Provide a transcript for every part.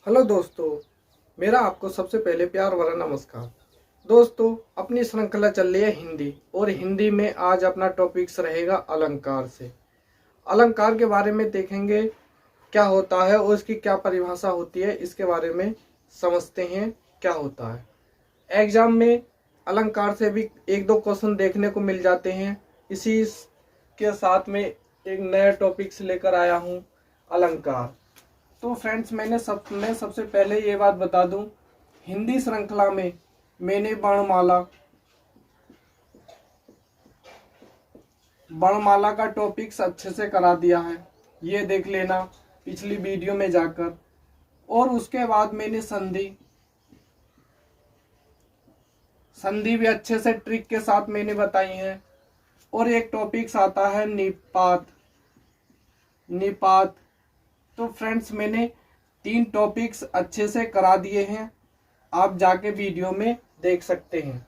Hello दोस्तों, मेरा आपको सबसे पहले प्यार भरा नमस्कार। दोस्तों, अपनी श्रृंखला चल रही है हिंदी और हिंदी में आज अपना टॉपिक्स रहेगा अलंकार से। अलंकार के बारे में देखेंगे क्या होता है और इसकी क्या परिभाषा होती है, इसके बारे में समझते हैं क्या होता है। एग्जाम में अलंकार से भी एक दो क्वेश्चन देखने को मिल जाते हैं। इसी के साथ में एक नया टॉपिक्स लेकर आया हूँ, अलंकार। तो फ्रेंड्स, मैं सबसे पहले ये बात बता दूं, हिंदी श्रृंखला में मैंने वर्णमाला का टॉपिक्स अच्छे से करा दिया है, ये देख लेना पिछली वीडियो में जाकर। और उसके बाद मैंने संधि भी अच्छे से ट्रिक के साथ मैंने बताई है। और एक टॉपिक्स आता है निपात। तो फ्रेंड्स, मैंने 3 टॉपिक्स अच्छे से करा दिए हैं, आप जाके वीडियो में देख सकते हैं।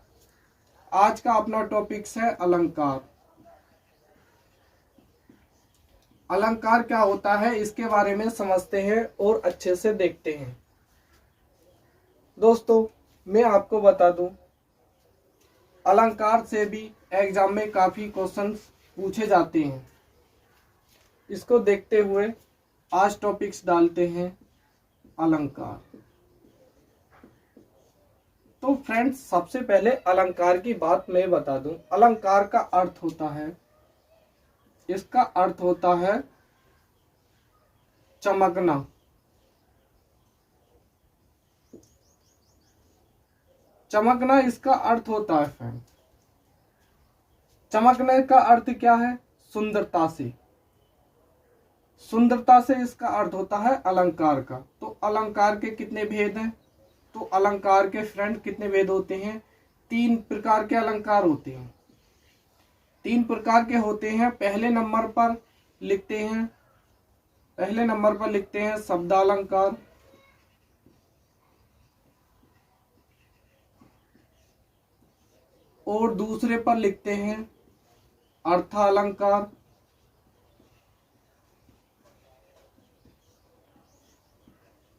आज का अपना टॉपिक्स है अलंकार। अलंकार क्या होता है इसके बारे में समझते हैं और अच्छे से देखते हैं। दोस्तों, मैं आपको बता दूं, अलंकार से भी एग्जाम में काफी क्वेश्चंस पूछे जाते हैं। इसको देखते हुए आज टॉपिक्स डालते हैं अलंकार। तो फ्रेंड्स, सबसे पहले अलंकार की बात मैं बता दूं। अलंकार का अर्थ होता है, इसका अर्थ होता है चमकना। चमकना इसका अर्थ होता है फ्रेंड्स। चमकने का अर्थ क्या है? सुंदरता से। सुंदरता से इसका अर्थ होता है अलंकार का। तो अलंकार के कितने भेद हैं? तो अलंकार के फ्रेंड कितने भेद होते हैं? 3 प्रकार के अलंकार होते हैं। 3 प्रकार के होते हैं। पहले नंबर पर लिखते हैं शब्दालंकार। और दूसरे पर लिखते हैं अर्थालंकार।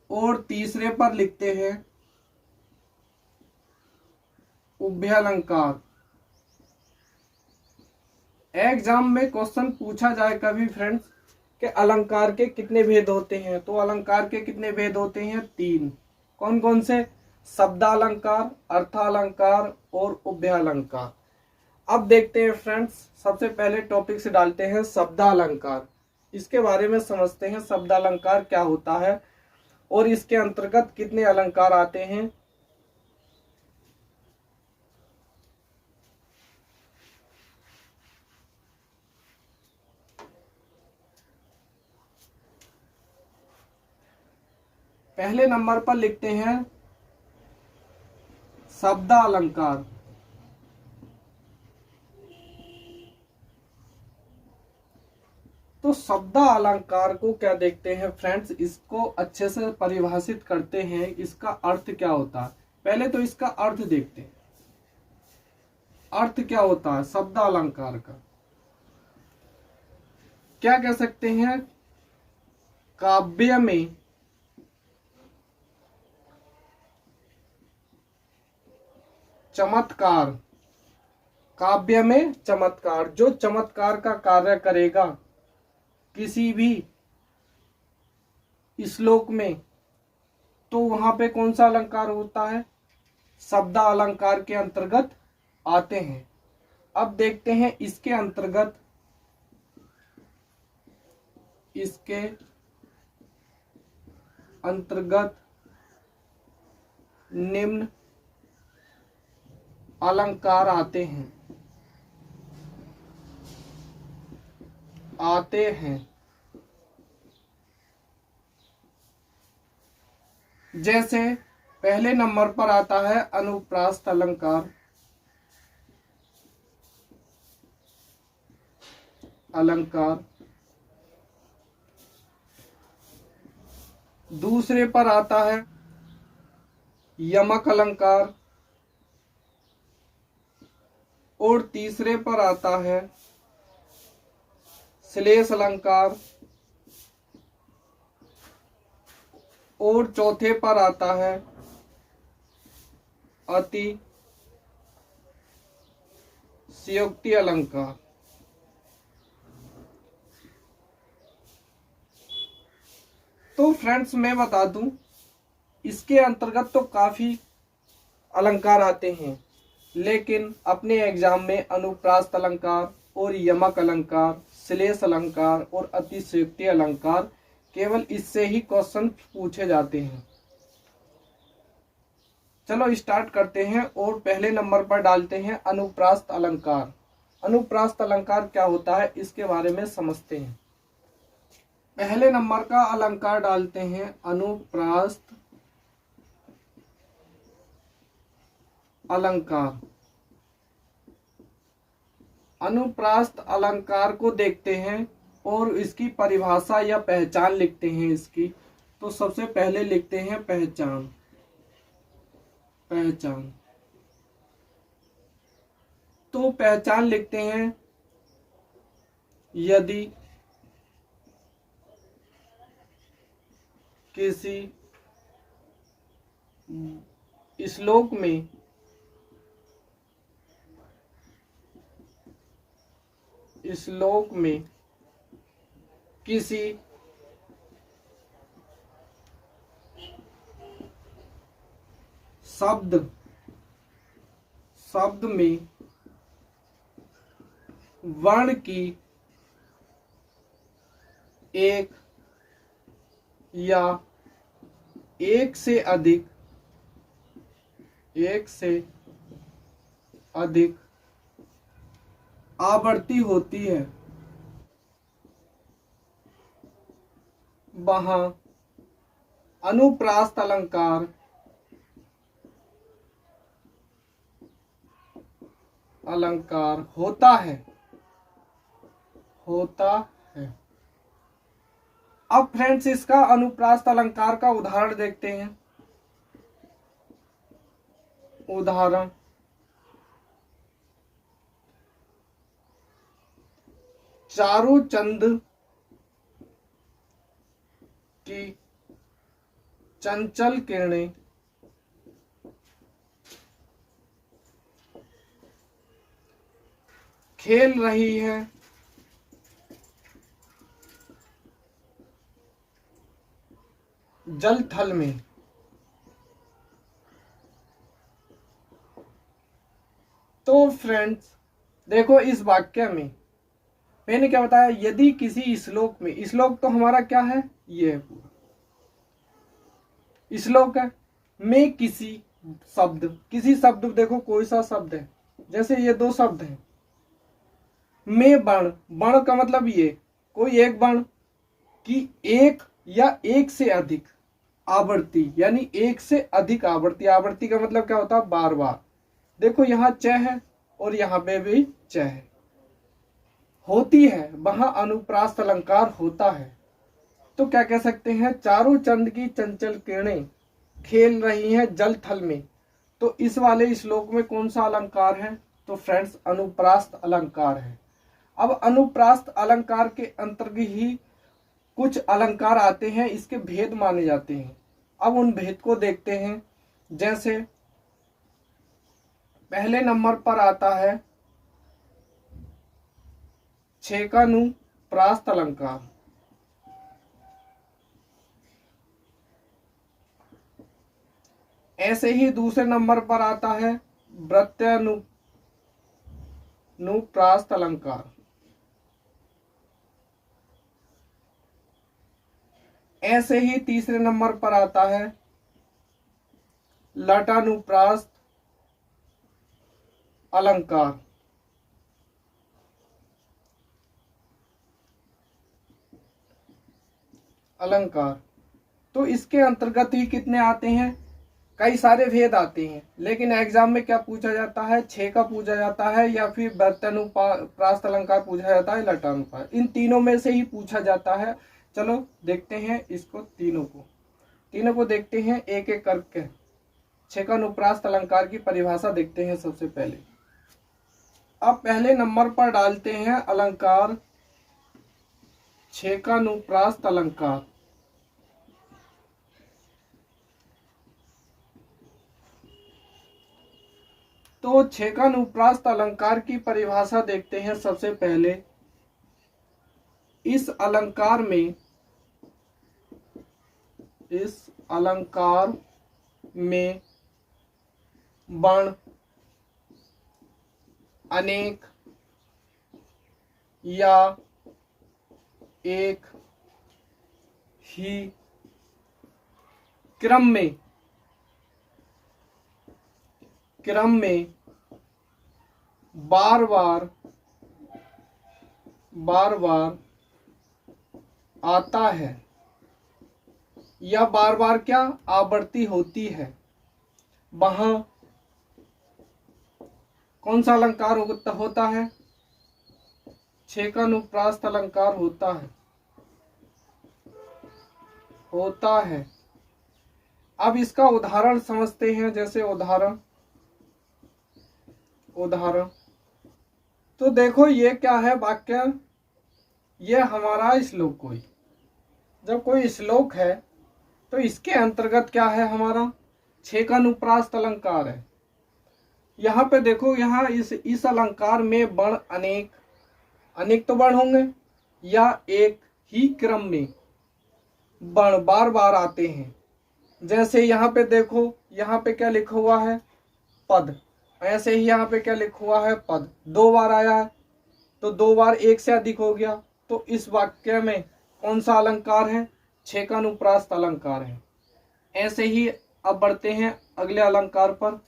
और तीसरे पर लिखते हैं उभयालंकार। एग्जाम में क्वेश्चन पूछा जाए कभी फ्रेंड्स कि अलंकार के कितने भेद होते हैं, तो अलंकार के कितने भेद होते हैं? 3। कौन कौन से? शब्दालंकार, अर्थालंकार और उभयालंकार। अब देखते हैं फ्रेंड्स, सबसे पहले टॉपिक से डालते हैं शब्दालंकार। इसके बारे में समझते हैं शब्दालंकार क्या होता है और इसके अंतर्गत कितने अलंकार आते हैं। पहले नंबर पर लिखते हैं शब्दालंकार। तो शब्दालंकार को क्या देखते हैं फ्रेंड्स, इसको अच्छे से परिभाषित करते हैं, इसका अर्थ क्या होता है। पहले तो इसका अर्थ देखते हैं। अर्थ क्या होता है शब्दालंकार का? क्या कह सकते हैं? काव्य में चमत्कार। काव्य में चमत्कार, जो चमत्कार का कार्य करेगा किसी भी श्लोक में, तो वहां पे कौन सा अलंकार होता है? शब्दालंकार के अंतर्गत आते हैं। अब देखते हैं इसके अंतर्गत निम्न अलंकार आते हैं। जैसे पहले नंबर पर आता है अनुप्रास अलंकार। दूसरे पर आता है यमक अलंकार। और तीसरे पर आता है श्लेष अलंकार। और चौथे पर आता है अतिशयोक्ति अलंकार। तो फ्रेंड्स मैं बता दूं, इसके अंतर्गत तो काफी अलंकार आते हैं, लेकिन अपने एग्जाम में अनुप्रास अलंकार और यमक अलंकार, श्लेष अलंकार और अतिशयोक्ति अलंकार, केवल इससे ही क्वेश्चन पूछे जाते हैं। चलो स्टार्ट करते हैं और पहले नंबर पर डालते हैं अनुप्रास अलंकार। अनुप्रास अलंकार क्या होता है इसके बारे में समझते हैं। पहले नंबर का अलंकार डालते हैं अनुप्रास अलंकार। अनुप्रास अलंकार को देखते हैं और इसकी परिभाषा या पहचान लिखते हैं इसकी। तो सबसे पहले लिखते हैं पहचान। तो पहचान लिखते हैं, यदि किसी श्लोक में किसी शब्द में वर्ण की एक या एक से अधिक आवृत्ति होती है, वहां अनुप्रास अलंकार होता है। अब फ्रेंड्स इसका अनुप्रास अलंकार का उदाहरण देखते हैं। उदाहरण, चारों चंद की चंचल किरणें खेल रही है जल थल में। तो फ्रेंड्स देखो इस वाक्य में मैंने क्या बताया, यदि किसी श्लोक में, श्लोक तो हमारा क्या है, ये है पूरा श्लोक है, में किसी शब्द देखो कोई सा शब्द है, जैसे ये दो शब्द हैं, में बण का मतलब ये कोई एक बण की एक या एक से अधिक आवृत्ति, यानी एक से अधिक आवृत्ति का मतलब क्या होता है, बार बार। देखो यहाँ च है और यहाँ पे भी च है, होती है, वहां अनुप्रास अलंकार होता है। तो क्या कह सकते हैं, चारों चंद की चंचल किरणें खेल रही हैं जल थल में। तो इस वाले श्लोक में कौन सा अलंकार है, तो फ्रेंड्स अनुप्रास अलंकार है। अब अनुप्रास अलंकार के अंतर्गत ही कुछ अलंकार आते हैं, इसके भेद माने जाते हैं। अब उन भेद को देखते हैं। जैसे पहले नंबर पर आता है छेकानुप्रास अलंकार। ऐसे ही दूसरे नंबर पर आता है वृत्यानुप्रास अलंकार। ऐसे ही तीसरे नंबर पर आता है लटानुप्रास अलंकार। तो इसके अंतर्गत ही कितने आते हैं, कई सारे भेद आते हैं, लेकिन एग्जाम में क्या पूछा जाता है, छह का पूछा जाता है या फिर वृत्तानुप्रास अलंकार पूछा जाता है, लटानुप्रास, इन तीनों में से ही पूछा जाता है। चलो देखते हैं इसको, तीनों को देखते हैं एक एक करके। छेकानुप्रास अलंकार की परिभाषा देखते हैं सबसे पहले। अब पहले नंबर पर डालते हैं अलंकार छेकानुप्रास अलंकार। तो छेकानुप्रास्त अलंकार की परिभाषा देखते हैं। सबसे पहले इस अलंकार में वर्ण अनेक या एक ही क्रम में बार बार आता है या बार बार क्या आवृत्ति होती है, वहां कौन सा अलंकार होता है? छेकानुप्रास्त अलंकार होता है। अब इसका उदाहरण समझते हैं। जैसे उदाहरण तो देखो ये क्या है वाक्य, ये हमारा श्लोक। जब कोई श्लोक है तो इसके अंतर्गत क्या है, हमारा छेकानुप्रास्त अलंकार है। यहाँ पे देखो, यहाँ इस अलंकार में वर्ण अनेक तो वर्ण होंगे या एक ही क्रम में वर्ण बार बार आते हैं। जैसे यहाँ पे देखो, यहाँ पे क्या लिखा हुआ है, पद। ऐसे ही यहाँ पे क्या लिखा हुआ है, पद। 2 बार आया है तो 2 बार 1 से अधिक हो गया, तो इस वाक्य में कौन सा अलंकार है? छेकानुप्रास्त अलंकार है। ऐसे ही अब बढ़ते हैं अगले अलंकार पर।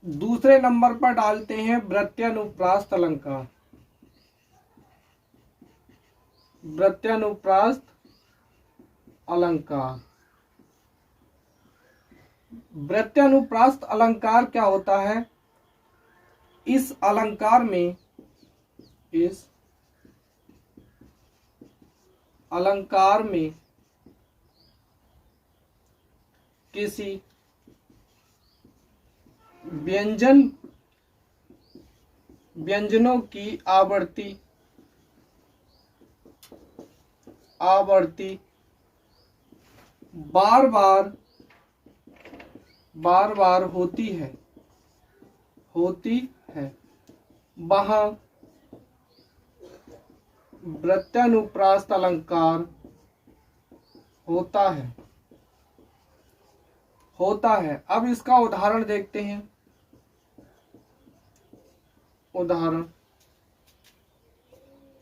दूसरे नंबर पर डालते हैं वृत्यानुप्रास्त अलंकार। वृत्यानुप्रास्त अलंकार, वृत्यानुप्रास्त अलंकार क्या होता है? इस अलंकार में किसी व्यंजनों की आवृत्ति बार बार होती है वहां वृत्यानुप्रास्त अलंकार होता है। अब इसका उदाहरण देखते हैं। उदाहरण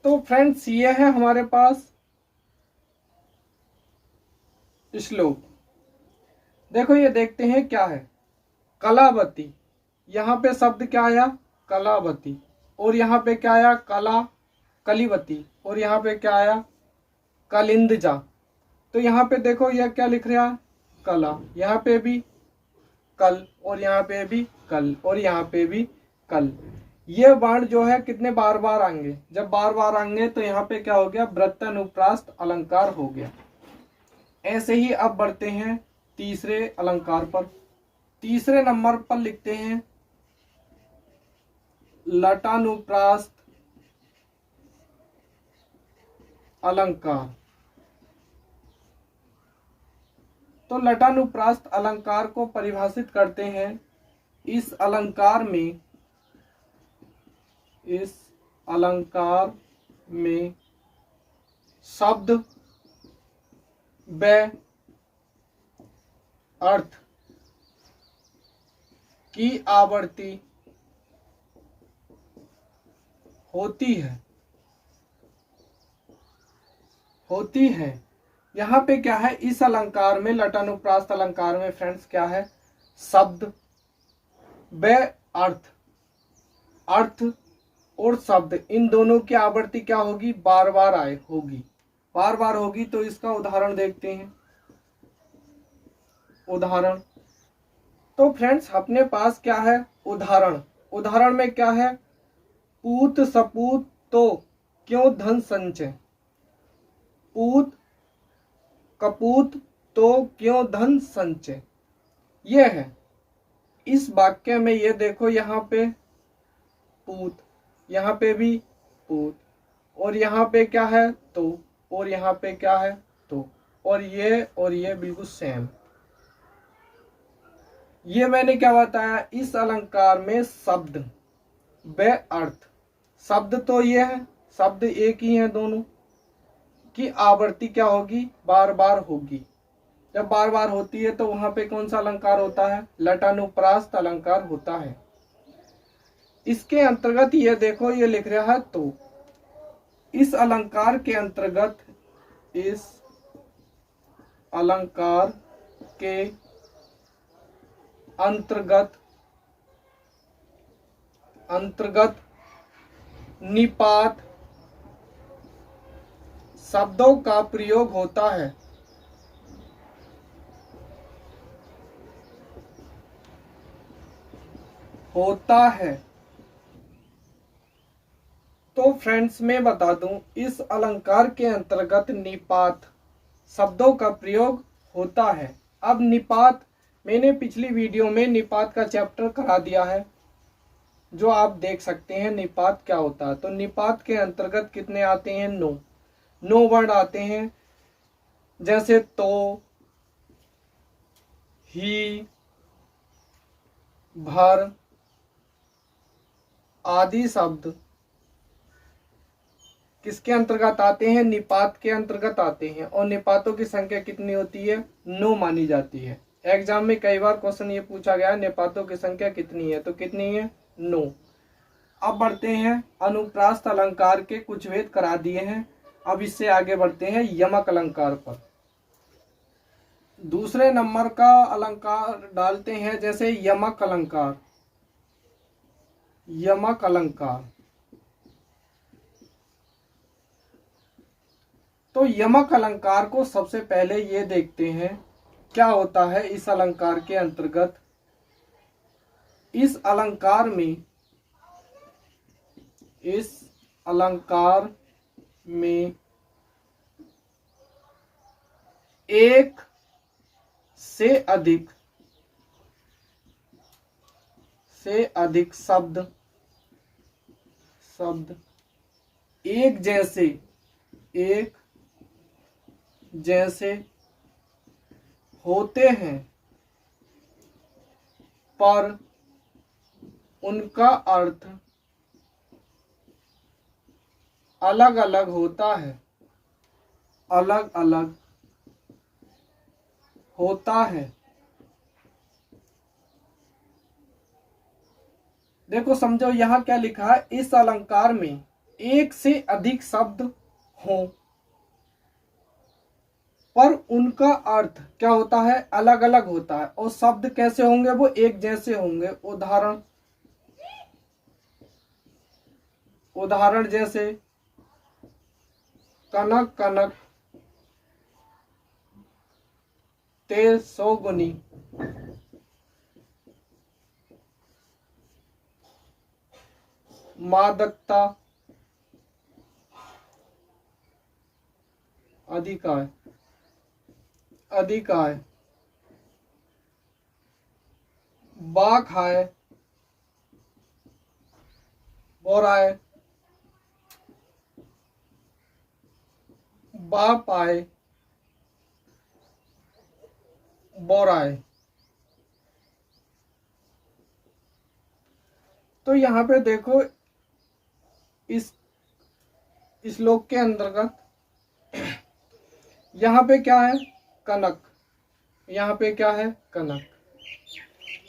तो फ्रेंड्स ये है हमारे पास श्लोक। देखो ये देखते हैं क्या है, कलावती। यहाँ पे शब्द क्या आया, कलावती। और यहाँ पे क्या आया, कलिवती। और यहाँ पे क्या आया, कलिंदजा। तो यहाँ पे देखो यह क्या लिख रहा है, कला। यहाँ पे भी कल, और यहाँ पे भी कल, और यहाँ पे भी कल। ये वर्ण जो है कितने बार बार आएंगे? जब बार बार आएंगे तो यहाँ पे क्या हो गया, वृत्यानुप्रास्त अलंकार हो गया। ऐसे ही अब बढ़ते हैं तीसरे अलंकार पर। तीसरे नंबर पर लिखते हैं लटानुप्रास्त अलंकार। तो लटानुप्रास्त अलंकार को परिभाषित करते हैं। इस अलंकार में शब्द व अर्थ की आवृत्ति होती है। यहाँ पे क्या है, इस अलंकार में, लटानुप्रास्त अलंकार में फ्रेंड्स क्या है, शब्द व अर्थ और शब्द, इन दोनों की आवृत्ति क्या होगी, बार बार होगी। तो इसका उदाहरण देखते हैं। उदाहरण तो फ्रेंड्स अपने पास क्या है, उदाहरण में क्या है, पूत सपूत तो क्यों धन संचय। पूत कपूत तो क्यों धन संचय, ये है। इस वाक्य में ये देखो, यहाँ पे पूत, यहाँ पे भी पूत, और यहाँ पे क्या है, तो, और यहाँ पे क्या है, तो, और ये बिल्कुल सेम। ये मैंने क्या बताया, इस अलंकार में शब्द व अर्थ, शब्द तो ये है, शब्द एक ही है दोनों की आवृत्ति क्या होगी, बार बार होगी। जब बार बार होती है तो वहां पे कौन सा अलंकार होता है, लटानुप्रास्त अलंकार होता है। इसके अंतर्गत ये देखो, ये लिख रहा है तो इस अलंकार के अंतर्गत, इस अलंकार के अंतर्गत निपात शब्दों का प्रयोग होता है। तो फ्रेंड्स मैं बता दूं, इस अलंकार के अंतर्गत निपात शब्दों का प्रयोग होता है। अब निपात, मैंने पिछली वीडियो में निपात का चैप्टर करा दिया है, जो आप देख सकते हैं निपात क्या होता है। तो निपात के अंतर्गत कितने आते हैं, 9 वर्ण आते हैं, जैसे तो, ही, भर आदि शब्द किसके अंतर्गत आते हैं, निपात के अंतर्गत आते हैं। और निपातों की संख्या कितनी होती है, 9 मानी जाती है। एग्जाम में कई बार क्वेश्चन ये पूछा गया है, निपातों की संख्या कितनी है, तो कितनी है, 9। अब बढ़ते हैं, अनुप्रास्त अलंकार के कुछ भेद करा दिए हैं। अब इससे आगे बढ़ते हैं यमक अलंकार पर। दूसरे नंबर का अलंकार डालते हैं, जैसे यमक अलंकार। यमक अलंकार, तो यमक अलंकार को सबसे पहले ये देखते हैं क्या होता है इस अलंकार के अंतर्गत। इस अलंकार में एक से अधिक शब्द एक जैसे होते हैं, पर उनका अर्थ अलग अलग होता है। देखो समझो, यहां क्या लिखा है, इस अलंकार में एक से अधिक शब्द हों, पर उनका अर्थ क्या होता है, अलग अलग होता है। और शब्द कैसे होंगे, वो एक जैसे होंगे। उदाहरण जैसे कनक कनक, तेल 100 गुनी, मादकता अधिक आय, बा खाए, बोराए, बा पाए, बोराए। तो यहाँ पे देखो, इस श्लोक के अंतर्गत यहाँ पे क्या है, कनक, यहाँ पे क्या है, कनक।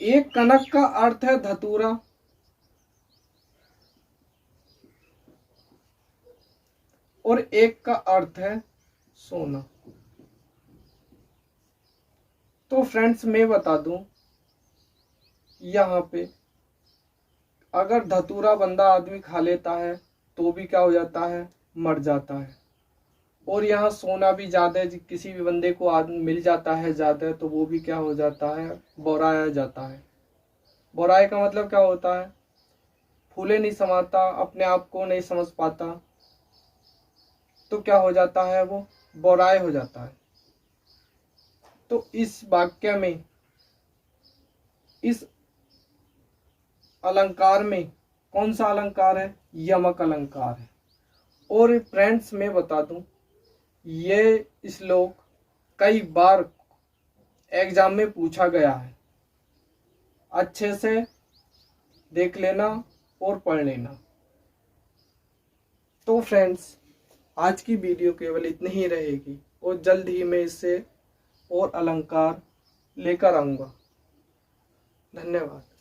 एक कनक का अर्थ है धतूरा, और एक का अर्थ है सोना। तो फ्रेंड्स मैं बता दूं, यहाँ पे अगर धतूरा बंदा आदमी खा लेता है तो भी क्या हो जाता है, मर जाता है। और यहाँ सोना भी ज्यादा किसी भी बंदे को आदमी मिल जाता है ज्यादा, तो वो भी क्या हो जाता है, बोराया जाता है। बोराए का मतलब क्या होता है, फूले नहीं समाता, अपने आप को नहीं समझ पाता, तो क्या हो जाता है, वो बोराए हो जाता है। तो इस वाक्य में, इस अलंकार में कौन सा अलंकार है, यमक अलंकार है। और फ्रेंड्स मैं बता दूं, ये श्लोक कई बार एग्जाम में पूछा गया है। अच्छे से देख लेना और पढ़ लेना। तो फ्रेंड्स, आज की वीडियो केवल इतनी ही रहेगी और जल्द ही मैं इससे और अलंकार लेकर आऊँगा। धन्यवाद।